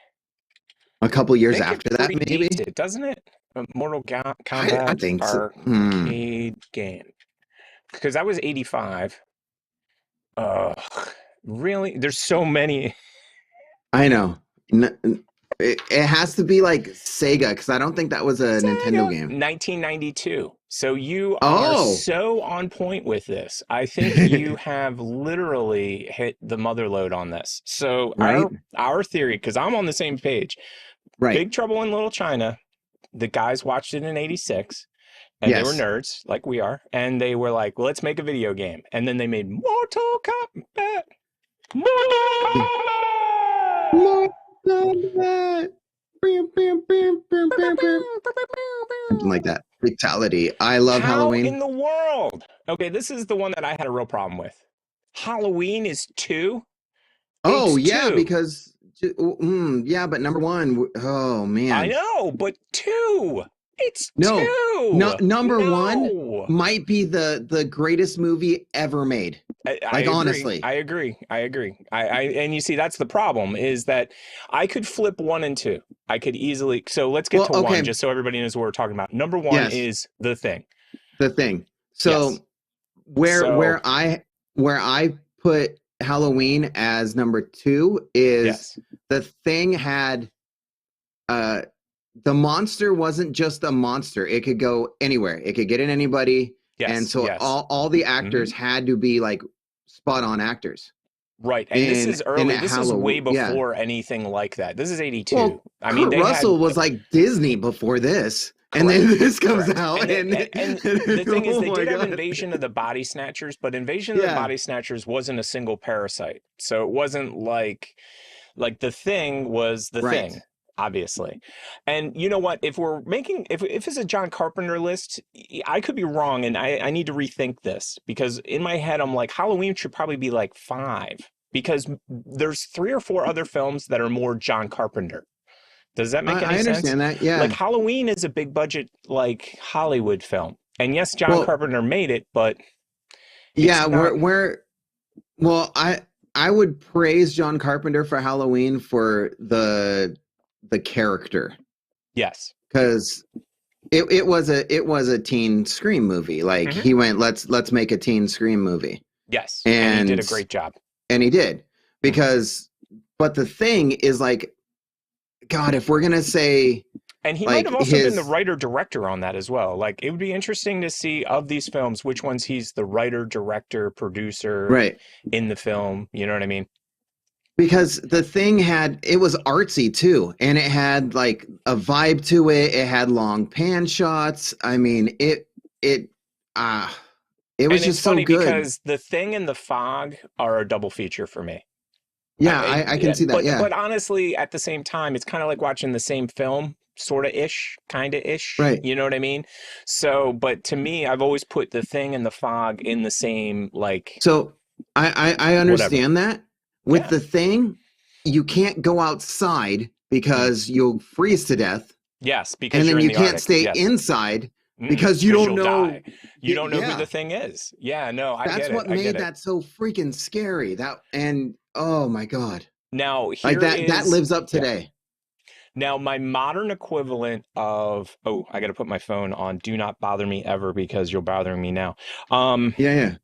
[SPEAKER 2] A couple years
[SPEAKER 1] think
[SPEAKER 2] after
[SPEAKER 1] it
[SPEAKER 2] that, maybe.
[SPEAKER 1] predates it, doesn't it? A Mortal
[SPEAKER 2] I
[SPEAKER 1] Kombat
[SPEAKER 2] think so.
[SPEAKER 1] arcade game. Because that was 85. Really? There's so many.
[SPEAKER 2] I know. It has to be like Sega because I don't think that was a Nintendo game.
[SPEAKER 1] 1992. So you are
[SPEAKER 2] Oh,
[SPEAKER 1] so on point with this. I think you have literally hit the mother load on this. So
[SPEAKER 2] right,
[SPEAKER 1] our theory, because I'm on the same page.
[SPEAKER 2] right.
[SPEAKER 1] Big Trouble in Little China. The guys watched it in 86. And they were
[SPEAKER 2] Yes.
[SPEAKER 1] nerds like we are. And they were like, let's make a video game. And then they made Mortal Kombat. Mortal Kombat.
[SPEAKER 2] Something like that. Fatality. I love
[SPEAKER 1] How
[SPEAKER 2] Halloween.
[SPEAKER 1] in the world? Okay, this is the one that I had a real problem with. Halloween is 2.
[SPEAKER 2] Oh
[SPEAKER 1] It's
[SPEAKER 2] yeah,
[SPEAKER 1] 2.
[SPEAKER 2] because yeah, but number one. Oh man,
[SPEAKER 1] I know, but 2. It's
[SPEAKER 2] no,
[SPEAKER 1] 2.
[SPEAKER 2] number
[SPEAKER 1] No.
[SPEAKER 2] one might be the greatest movie ever made.
[SPEAKER 1] I
[SPEAKER 2] Like
[SPEAKER 1] agree.
[SPEAKER 2] honestly,
[SPEAKER 1] I agree. And you see, that's the problem is that I could flip 1 and 2. I could easily. So let's get to 1 just so everybody knows what we're talking about. Number 1
[SPEAKER 2] Yes.
[SPEAKER 1] is The Thing.
[SPEAKER 2] The Thing. So
[SPEAKER 1] Yes.
[SPEAKER 2] where I put Halloween as number 2 is
[SPEAKER 1] Yes.
[SPEAKER 2] The Thing had the monster wasn't just a monster. It could go anywhere. It could get in anybody.
[SPEAKER 1] Yes.
[SPEAKER 2] And so
[SPEAKER 1] yes.
[SPEAKER 2] all the actors had to be like spot on actors.
[SPEAKER 1] Right. And this is early. This is way
[SPEAKER 2] Halloween, yeah.
[SPEAKER 1] before anything like that. This is 82.
[SPEAKER 2] Well,
[SPEAKER 1] I mean,
[SPEAKER 2] Kurt Russell was like Disney before this. And then this comes out.
[SPEAKER 1] And the thing is,
[SPEAKER 2] oh
[SPEAKER 1] they
[SPEAKER 2] my
[SPEAKER 1] did have
[SPEAKER 2] God.
[SPEAKER 1] Invasion of the Body Snatchers, but Invasion of the Body Snatchers wasn't a single parasite. So it wasn't like The Thing was the thing, obviously. And you know what? If we're making, if it's a John Carpenter list, I could be wrong, and I need to rethink this because in my head, I'm like, Halloween should probably be like 5 because there's 3 or 4 other films that are more John Carpenter Does that make
[SPEAKER 2] I
[SPEAKER 1] any sense?
[SPEAKER 2] understand that. Yeah.
[SPEAKER 1] Like Halloween is a big budget, like Hollywood film. And yes, John
[SPEAKER 2] Well,
[SPEAKER 1] Carpenter made it, but
[SPEAKER 2] yeah,
[SPEAKER 1] it's not.
[SPEAKER 2] well, I would praise John Carpenter for Halloween for the character,
[SPEAKER 1] Yes.
[SPEAKER 2] because it was a teen Scream movie. Like,
[SPEAKER 1] Hmm.
[SPEAKER 2] he went, let's make a teen Scream movie,
[SPEAKER 1] Yes. And he did a
[SPEAKER 2] and
[SPEAKER 1] great job.
[SPEAKER 2] he did, because, but the thing is, like, God, if we're gonna say,
[SPEAKER 1] And he might
[SPEAKER 2] like,
[SPEAKER 1] have also been the
[SPEAKER 2] his
[SPEAKER 1] writer-director on that as well. Like, it would be interesting to see of these films, which ones he's the writer, director, producer
[SPEAKER 2] right,
[SPEAKER 1] in the film. You know what I mean?
[SPEAKER 2] because the thing it was artsy too, and it had like a vibe to it. It had long pan shots. I mean, it was
[SPEAKER 1] And it's
[SPEAKER 2] just so
[SPEAKER 1] funny
[SPEAKER 2] good.
[SPEAKER 1] because The Thing and The Fog are a double feature for me.
[SPEAKER 2] Yeah, I can see that.
[SPEAKER 1] But,
[SPEAKER 2] Yeah,
[SPEAKER 1] but honestly, at the same time, it's kind of like watching the same film, sort of ish, kind of ish.
[SPEAKER 2] right.
[SPEAKER 1] You know what I mean? So, but to me, I've always put The Thing and The Fog in the same, like,
[SPEAKER 2] So I understand that. With
[SPEAKER 1] Yeah.
[SPEAKER 2] The Thing, you can't go outside because you'll freeze to death,
[SPEAKER 1] yes, because
[SPEAKER 2] and
[SPEAKER 1] you're
[SPEAKER 2] then
[SPEAKER 1] in
[SPEAKER 2] you
[SPEAKER 1] the
[SPEAKER 2] can't
[SPEAKER 1] Arctic.
[SPEAKER 2] stay
[SPEAKER 1] Yes.
[SPEAKER 2] inside because you don't
[SPEAKER 1] you'll
[SPEAKER 2] know.
[SPEAKER 1] die. You don't know
[SPEAKER 2] Yeah.
[SPEAKER 1] who The Thing is. Yeah, no, I
[SPEAKER 2] That's
[SPEAKER 1] get it.
[SPEAKER 2] what
[SPEAKER 1] I
[SPEAKER 2] made
[SPEAKER 1] get it.
[SPEAKER 2] that so freaking scary. And oh my God,
[SPEAKER 1] Now,
[SPEAKER 2] like
[SPEAKER 1] here
[SPEAKER 2] that
[SPEAKER 1] is
[SPEAKER 2] lives up
[SPEAKER 1] yeah.
[SPEAKER 2] today.
[SPEAKER 1] Now, my modern equivalent of I got to put my phone on Do Not Bother Me Ever because you're bothering me now.
[SPEAKER 2] Yeah,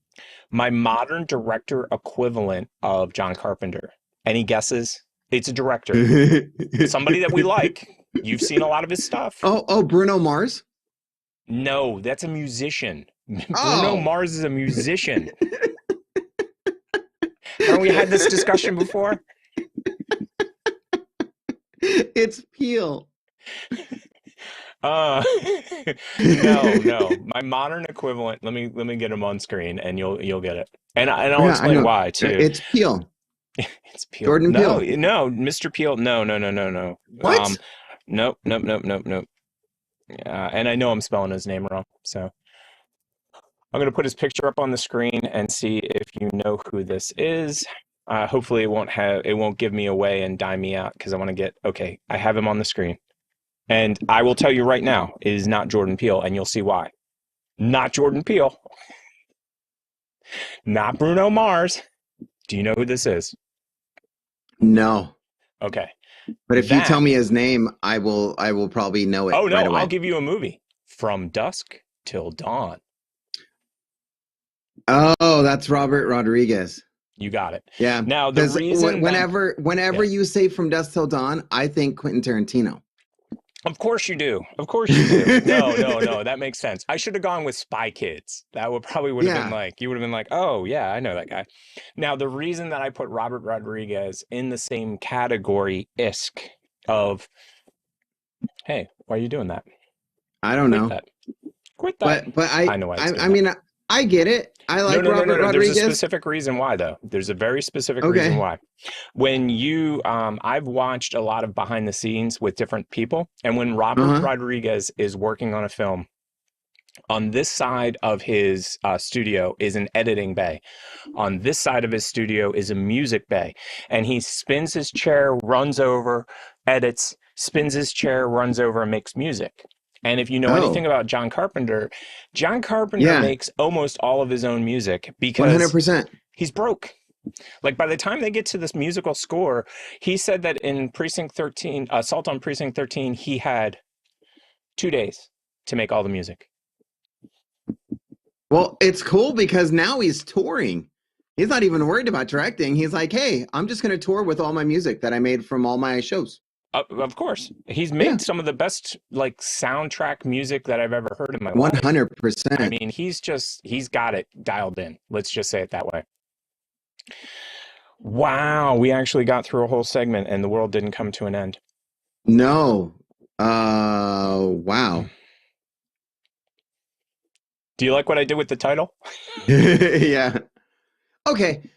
[SPEAKER 1] My modern director equivalent of John Carpenter. Any guesses? It's a director,
[SPEAKER 2] yeah.
[SPEAKER 1] somebody that we like. You've seen a lot of his stuff.
[SPEAKER 2] Oh, Bruno Mars.
[SPEAKER 1] No, that's a musician. Bruno
[SPEAKER 2] Oh,
[SPEAKER 1] Mars is a musician. Haven't we had this discussion before?
[SPEAKER 2] it's Peel.
[SPEAKER 1] No. My modern equivalent. Let me get him on screen, and you'll get it. And I'll
[SPEAKER 2] Yeah, I
[SPEAKER 1] explain
[SPEAKER 2] know.
[SPEAKER 1] why too.
[SPEAKER 2] It's Peel.
[SPEAKER 1] It's Peele.
[SPEAKER 2] Jordan
[SPEAKER 1] No,
[SPEAKER 2] Peele.
[SPEAKER 1] no, Mr. Peele. No.
[SPEAKER 2] What?
[SPEAKER 1] Nope. And I know I'm spelling his name wrong, so I'm gonna put his picture up on the screen and see if you know who this is. Hopefully, it won't give me away and dime me out because I want to get. Okay, I have him on the screen, and I will tell you right now, it is not Jordan Peele, and you'll see why. Not Jordan Peele. Not Bruno Mars. Do you know who this is?
[SPEAKER 2] No.
[SPEAKER 1] Okay.
[SPEAKER 2] But if you tell me his name, I will probably know it.
[SPEAKER 1] Oh no,
[SPEAKER 2] right away.
[SPEAKER 1] I'll give you a movie. From Dusk Till Dawn.
[SPEAKER 2] Oh, that's Robert Rodriguez.
[SPEAKER 1] You got it.
[SPEAKER 2] Yeah.
[SPEAKER 1] Now the reason
[SPEAKER 2] whenever you say From Dusk Till Dawn, I think Quentin Tarantino.
[SPEAKER 1] Of course you do. Of course you do. No. That makes sense. I should have gone with Spy Kids. That would have been like, you would have been like, oh yeah, I know that guy. Now the reason that I put Robert Rodriguez in the same category of, hey, why are you doing that?
[SPEAKER 2] I don't know.
[SPEAKER 1] Quit that.
[SPEAKER 2] But
[SPEAKER 1] I know why.
[SPEAKER 2] I mean, I get it. I like Robert Rodriguez.
[SPEAKER 1] There's a specific reason why, though. There's a very specific reason why. When I've watched a lot of behind the scenes with different people, and when Robert Rodriguez is working on a film, on this side of his studio is an editing bay. On this side of his studio is a music bay. And he spins his chair, runs over, edits, spins his chair, runs over, and makes music. And if you know anything about John Carpenter makes almost all of his own music because
[SPEAKER 2] 100%.
[SPEAKER 1] He's broke. Like by the time they get to this musical score, he said that in Precinct 13, Assault on Precinct 13, he had 2 days to make all the music.
[SPEAKER 2] Well, it's cool because now he's touring. He's not even worried about directing. He's like, hey, I'm just going to tour with all my music that I made from all my shows.
[SPEAKER 1] Of course. He's made some of the best like soundtrack music that I've ever heard in my life.
[SPEAKER 2] 100%.
[SPEAKER 1] I mean, he's got it dialed in. Let's just say it that way. Wow, we actually got through a whole segment and the world didn't come to an end.
[SPEAKER 2] No. Wow.
[SPEAKER 1] Do you like what I did with the title?
[SPEAKER 2] Yeah. Okay.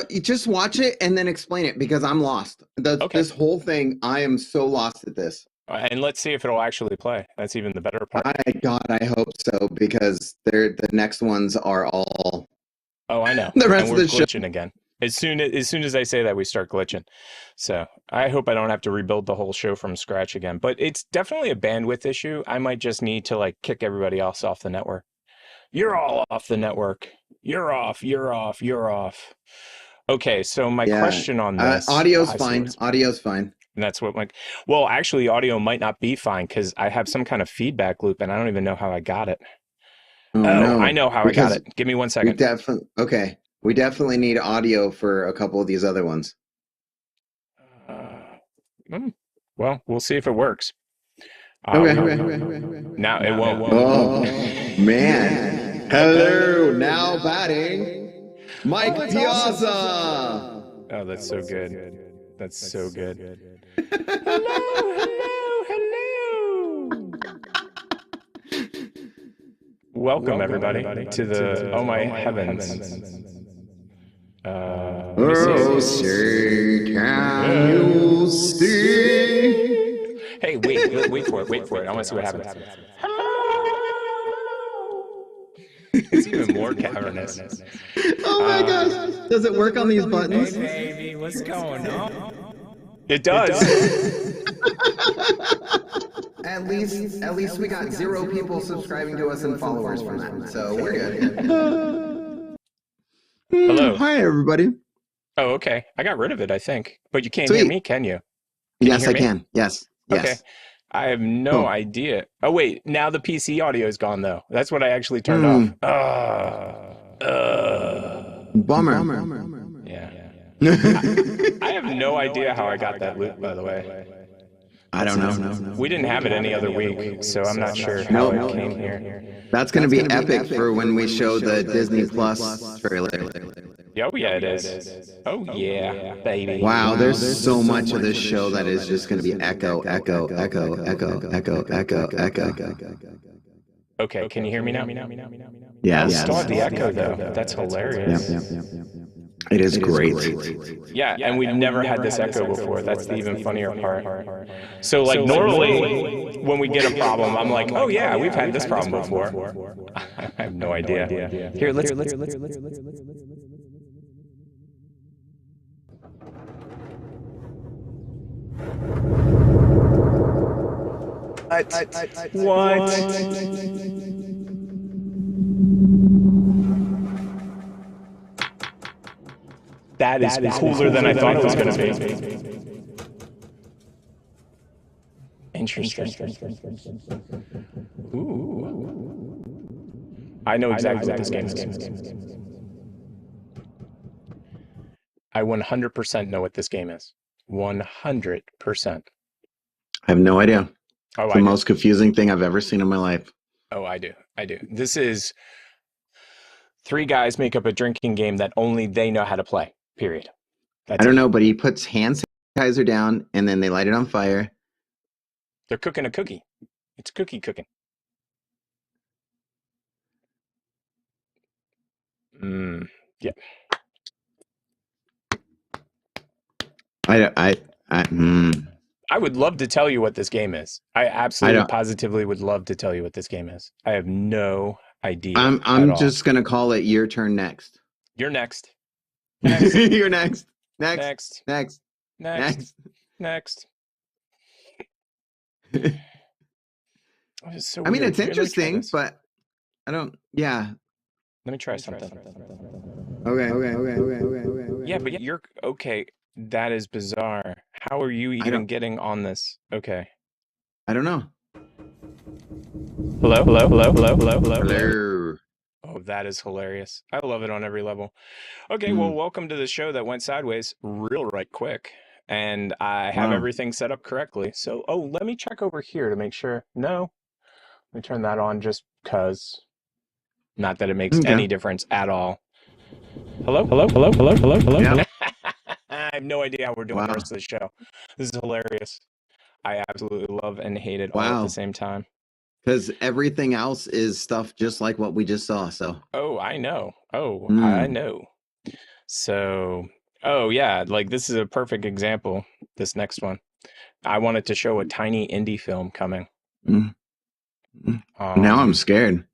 [SPEAKER 2] You just watch it and then explain it because I'm lost. This whole thing, I am so lost at this.
[SPEAKER 1] And let's see if it'll actually play. That's even the better part.
[SPEAKER 2] I hope so because the next ones are all.
[SPEAKER 1] Oh, I know.
[SPEAKER 2] The rest
[SPEAKER 1] and
[SPEAKER 2] of the show
[SPEAKER 1] again. As soon as I say that, we start glitching. So I hope I don't have to rebuild the whole show from scratch again. But it's definitely a bandwidth issue. I might just need to like kick everybody else off the network. You're all off the network. You're off. You're off. You're off. Okay, so my question on this,
[SPEAKER 2] audio's fine. Audio's fine.
[SPEAKER 1] and that's what well, actually, audio might not be fine because I have some kind of feedback loop, and I don't even know how I got it.
[SPEAKER 2] Oh,
[SPEAKER 1] Oh,
[SPEAKER 2] no.
[SPEAKER 1] I know how I got it. Give me 1
[SPEAKER 2] We
[SPEAKER 1] second.
[SPEAKER 2] okay. We definitely need audio for a couple of these other ones.
[SPEAKER 1] Well, we'll see if it works.
[SPEAKER 2] Okay.
[SPEAKER 1] Now it won't.
[SPEAKER 2] Oh, man. Hello, now batting, Mike Piazza.
[SPEAKER 1] Oh, that's so good. That's so good. Hello. Welcome everybody to the Oh My Heavens.
[SPEAKER 2] Oh, say, can you see?
[SPEAKER 1] Hey, wait for it. I want to see what happens. It's even more cavernous.
[SPEAKER 2] Oh my gosh. Does it work on these buttons?
[SPEAKER 1] Hey, baby, what's going on? It does.
[SPEAKER 4] At least we got 0 people subscribing to us and followers from that, so we're good.
[SPEAKER 1] Hello.
[SPEAKER 2] Hi, everybody.
[SPEAKER 1] Oh, okay. I got rid of it, I think. But you can't hear me, can you?
[SPEAKER 2] Yes, I can. Yes.
[SPEAKER 1] Okay. I have no idea. Oh, wait. Now the PC audio is gone, though. That's what I actually turned off.
[SPEAKER 2] Bummer.
[SPEAKER 1] Yeah. I have no idea how I got that loop, by the way.
[SPEAKER 2] I don't know.
[SPEAKER 1] We didn't have it any other week, so I'm not sure how it came here.
[SPEAKER 2] That's going to be epic for when we show the Disney Plus trailer.
[SPEAKER 1] Oh, yeah, it is. Oh, yeah, baby.
[SPEAKER 2] Wow, there's so much of this show that is just going to be echo, echo, echo, echo, echo, echo, echo.
[SPEAKER 1] Okay, can you hear me now?
[SPEAKER 2] Yes.
[SPEAKER 1] Still have the echo, though. That's hilarious.
[SPEAKER 2] It is great.
[SPEAKER 1] Yeah, and we've never had this echo before. That's the even funnier part. So, like, normally when we get a problem, I'm like, oh, yeah, we've had this problem before. I have no idea. Here, let's. What? That is cooler than I thought it was going to be. Interesting. Ooh. I know exactly what this game is. I 100% know what this game is. 100%.
[SPEAKER 2] I have no idea.
[SPEAKER 1] Oh,
[SPEAKER 2] it's the most confusing thing I've ever seen in my life.
[SPEAKER 1] Oh, I do. This is 3 guys make up a drinking game that only they know how to play. Period.
[SPEAKER 2] I don't know, but he puts hand sanitizer down and then they light it on fire.
[SPEAKER 1] They're cooking a cookie. It's cookie cooking. Yeah. I would love to tell you what this game is. I absolutely positively would love to tell you what this game is. I have no idea.
[SPEAKER 2] I'm just gonna call it your turn next.
[SPEAKER 1] You're next.
[SPEAKER 2] You're next.
[SPEAKER 1] Next. So
[SPEAKER 2] I mean, it's interesting, but I don't. Yeah.
[SPEAKER 1] Let me try something.
[SPEAKER 2] Okay.
[SPEAKER 1] Yeah, but you're okay. That is bizarre. How are you even getting on this? Okay.
[SPEAKER 2] I don't know.
[SPEAKER 1] Hello. Oh, that is hilarious. I love it on every level. Okay, well, welcome to the show that went sideways right quick. And I have everything set up correctly. So, let me check over here to make sure. No. Let me turn that on just because. Not that it makes any difference at all. Hello?
[SPEAKER 2] Yeah.
[SPEAKER 1] I have no idea how we're doing the rest of the show. This is hilarious. I absolutely love and hate it all at the same time.
[SPEAKER 2] Because everything else is stuff just like what we just saw. So.
[SPEAKER 1] Oh, I know. I know. So, yeah, like this is a perfect example. This next one, I wanted to show a tiny indie film coming.
[SPEAKER 2] Now I'm scared.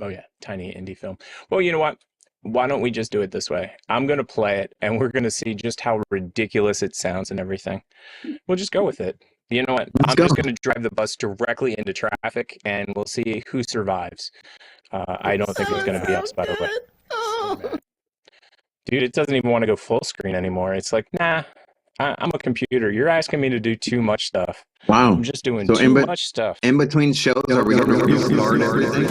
[SPEAKER 1] Oh yeah, tiny indie film. Well, you know what? why don't we just do it this way? I'm going to play it, and we're going to see just how ridiculous it sounds and everything. We'll just go with it. You know what?
[SPEAKER 2] Let's
[SPEAKER 1] I'm
[SPEAKER 2] go.
[SPEAKER 1] just going to drive the bus directly into traffic, and we'll see who survives. I don't think it's going to be us, by the way.
[SPEAKER 4] Oh.
[SPEAKER 1] Dude, it doesn't even want to go full screen anymore. It's like, nah, I'm a computer. You're asking me to do too much stuff.
[SPEAKER 2] Wow.
[SPEAKER 1] I'm just doing
[SPEAKER 2] So
[SPEAKER 1] too much stuff.
[SPEAKER 2] In between shows, are we going to restart everything?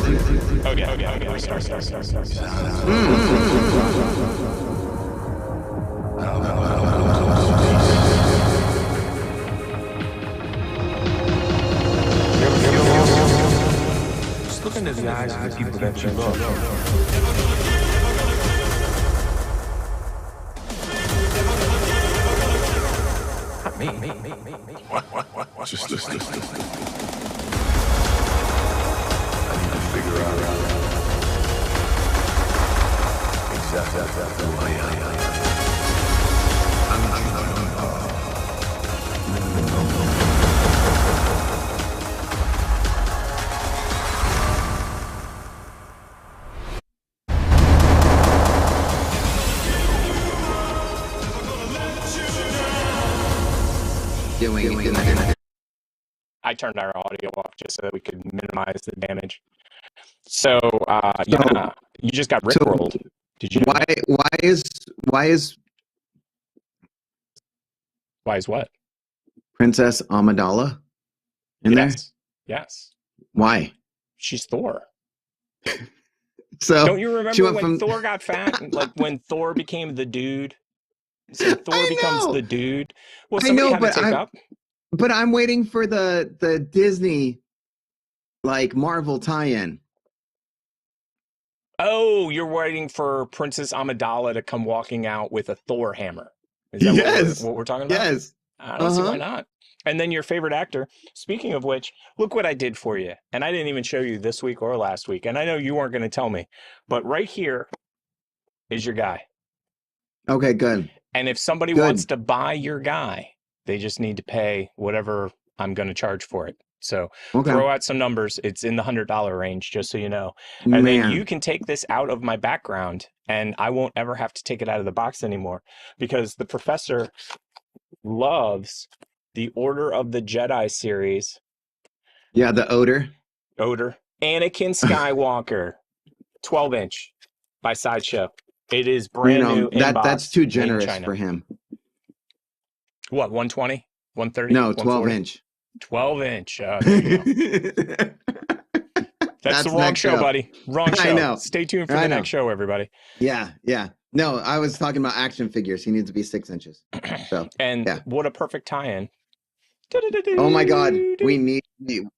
[SPEAKER 1] Okay, restart.
[SPEAKER 5] Just look into the eyes of the people that you love. Not me. What? Just listen. I need to figure out exactly who I am.
[SPEAKER 1] I turned our audio off just so that we could minimize the damage. So, you just got rickrolled. Did you?
[SPEAKER 2] Why is
[SPEAKER 1] what?
[SPEAKER 2] Princess Amidala in there?
[SPEAKER 1] Yes.
[SPEAKER 2] Why?
[SPEAKER 1] She's Thor.
[SPEAKER 2] So
[SPEAKER 1] don't you remember when
[SPEAKER 2] from...
[SPEAKER 1] Thor got fat? Like when Thor became the dude? So Thor becomes the dude. Well, somebody had to take up.
[SPEAKER 2] But I'm waiting for the Disney, like, Marvel tie-in.
[SPEAKER 1] Oh, you're waiting for Princess Amidala to come walking out with a Thor hammer. Is that what we're talking about?
[SPEAKER 2] Yes.
[SPEAKER 1] I don't see why not. And then your favorite actor. Speaking of which, look what I did for you. And I didn't even show you this week or last week. And I know you weren't going to tell me. But right here is your guy.
[SPEAKER 2] Okay, good.
[SPEAKER 1] And if somebody wants to buy your guy, they just need to pay whatever I'm going to charge for it. So throw out some numbers. It's in the $100 range, just so you know. And then you can take this out of my background, and I won't ever have to take it out of the box anymore, because the professor loves the Order of the Jedi series.
[SPEAKER 2] Yeah, the odor.
[SPEAKER 1] Anakin Skywalker, 12-inch by Sideshow. It is brand new.
[SPEAKER 2] That's too generous for him.
[SPEAKER 1] What, 120? 130?
[SPEAKER 2] No, 12-inch.
[SPEAKER 1] 12-inch. There you go. That's the wrong show, buddy. Wrong show.
[SPEAKER 2] I know.
[SPEAKER 1] Stay tuned for the next show, everybody.
[SPEAKER 2] Yeah. No, I was talking about action figures. He needs to be 6 inches. So,
[SPEAKER 1] what a perfect tie-in.
[SPEAKER 2] Oh my God, we need.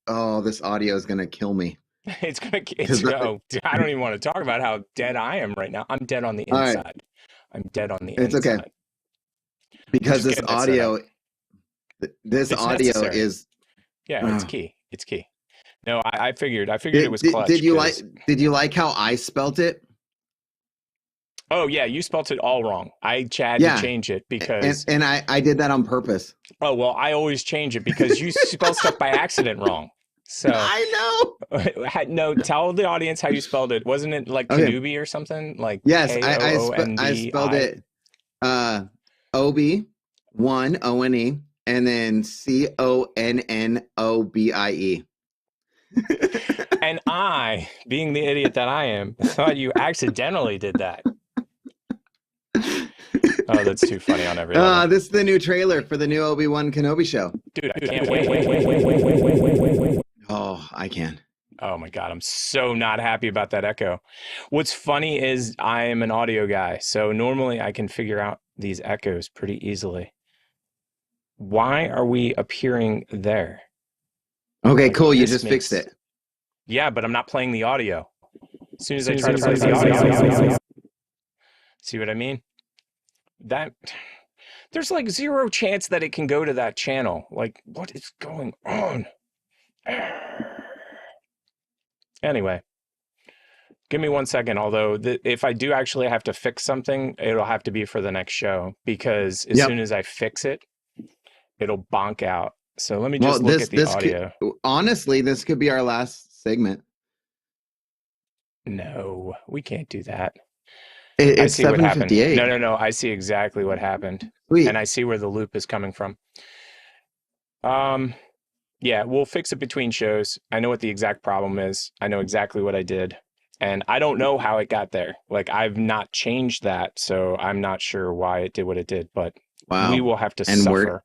[SPEAKER 2] Oh, this audio is gonna kill me.
[SPEAKER 1] It's I don't even want to talk about how dead I am right now. I'm dead on the inside. Right. I'm dead on the inside.
[SPEAKER 2] It's okay. Because this audio is.
[SPEAKER 1] Yeah, it's key. It's key. No, I figured it was clutch.
[SPEAKER 2] Did you like how I spelt it?
[SPEAKER 1] Oh yeah, you spelt it all wrong. I had to change it because
[SPEAKER 2] and I did that on purpose.
[SPEAKER 1] Oh well, I always change it because you spell stuff by accident wrong. So
[SPEAKER 2] I know.
[SPEAKER 1] No, tell the audience how you spelled it. Wasn't it like Kenobi or something? Like
[SPEAKER 2] yes, I spelled it OB 1 ONE and then CONNOBIE.
[SPEAKER 1] And I, being the idiot that I am, thought you accidentally did that. Oh, that's too funny on every level.
[SPEAKER 2] This is the new trailer for the new Obi-Wan Kenobi show.
[SPEAKER 1] Dude, I can't wait.
[SPEAKER 2] Oh, I can.
[SPEAKER 1] Oh my God, I'm so not happy about that echo. What's funny is I am an audio guy, so normally I can figure out these echoes pretty easily. Why are we appearing there?
[SPEAKER 2] Okay, cool. You just fixed it.
[SPEAKER 1] Yeah, but I'm not playing the audio. As soon as I try to play the audio, see what I mean? There's like 0 chance that it can go to that channel. Like, what is going on? Anyway, give me 1 second. Although if I do actually have to fix something, it'll have to be for the next show, because as soon as I fix it, it'll bonk out. So let me just look at the audio.
[SPEAKER 2] Honestly, this could be our last segment.
[SPEAKER 1] No, we can't do that.
[SPEAKER 2] It's
[SPEAKER 1] see what happened.
[SPEAKER 2] 7:58.
[SPEAKER 1] No. I see exactly what happened.
[SPEAKER 2] Sweet.
[SPEAKER 1] And I see where the loop is coming from. Yeah, we'll fix it between shows. I know what the exact problem is. I know exactly what I did. And I don't know how it got there. Like, I've not changed that, so I'm not sure why it did what it did, but
[SPEAKER 2] Wow.
[SPEAKER 1] we will have to
[SPEAKER 2] And
[SPEAKER 1] suffer.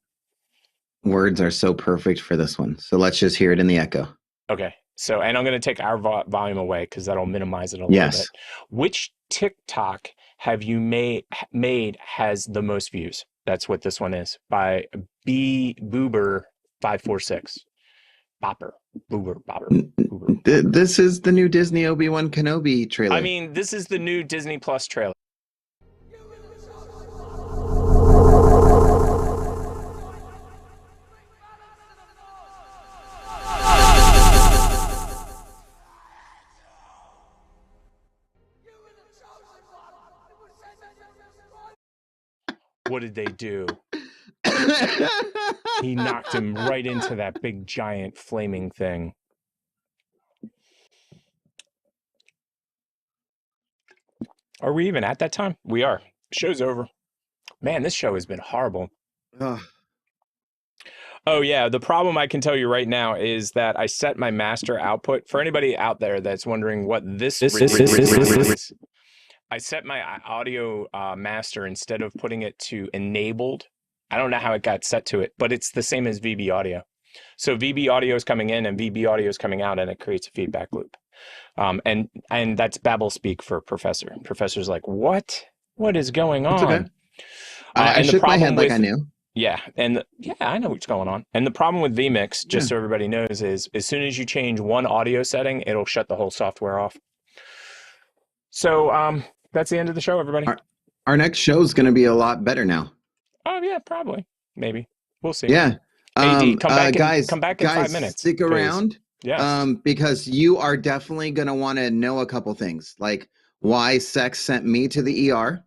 [SPEAKER 2] Words are so perfect for this one. So let's just hear it in the echo.
[SPEAKER 1] Okay. So, and I'm going to take our volume away because that'll minimize it a little bit. Which TikTok have you made has the most views? That's what this one is, by Boober546. Bopper. Boober.
[SPEAKER 2] This is the new Disney Obi-Wan Kenobi trailer.
[SPEAKER 1] I mean, this is the new Disney Plus trailer. What did they do? He knocked him right into that big, giant, flaming thing. Are we even at that time? We are. Show's over. Man, this show has been horrible. Oh, yeah. The problem I can tell you right now is that I set my master output. For anybody out there that's wondering what this is, I set my audio master, instead of putting it to enabled. I don't know how it got set to it, but it's the same as VB audio. So VB audio is coming in and VB audio is coming out, and it creates a feedback loop. And that's Babel speak for Professor. Professor's like, what is going on?
[SPEAKER 2] Okay. I shook my head like I knew.
[SPEAKER 1] Yeah. And I know what's going on. And the problem with vMix, just so everybody knows, is as soon as you change one audio setting, it'll shut the whole software off. So that's the end of the show, everybody.
[SPEAKER 2] Our next show is going to be a lot better now.
[SPEAKER 1] Oh, yeah, probably. Maybe. We'll see.
[SPEAKER 2] Yeah.
[SPEAKER 1] AD, come back in
[SPEAKER 2] guys,
[SPEAKER 1] 5 minutes.
[SPEAKER 2] Stick around.
[SPEAKER 1] Yeah.
[SPEAKER 2] Because you are definitely going to want to know a couple things, like why sex sent me to the ER.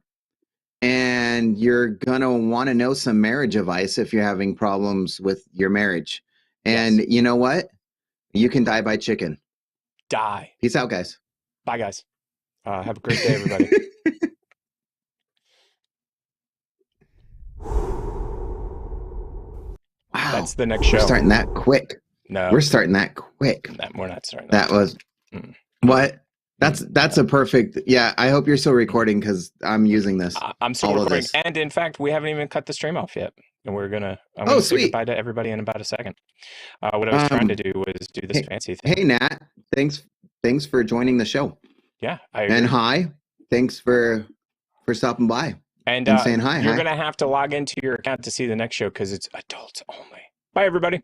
[SPEAKER 2] And you're going to want to know some marriage advice if you're having problems with your marriage. And you know what? You can die by chicken.
[SPEAKER 1] Die.
[SPEAKER 2] Peace out, guys.
[SPEAKER 1] Bye, guys. Have a great day, everybody.
[SPEAKER 2] Wow.
[SPEAKER 1] That's the next show.
[SPEAKER 2] We're starting that quick.
[SPEAKER 1] No.
[SPEAKER 2] We're starting that quick.
[SPEAKER 1] We're not starting
[SPEAKER 2] that. What? That's a perfect. Yeah, I hope you're still recording because I'm using this.
[SPEAKER 1] I'm still recording. And in fact, we haven't even cut the stream off yet. And I'm gonna say goodbye to everybody in about a second. What I was trying to do was do this fancy thing.
[SPEAKER 2] Hey, Nat. Thanks for joining the show.
[SPEAKER 1] Yeah. I agree.
[SPEAKER 2] And hi. Thanks for stopping by.
[SPEAKER 1] And
[SPEAKER 2] saying hi.
[SPEAKER 1] You're going to have to log into your account to see the next show because it's adults only. Bye, everybody.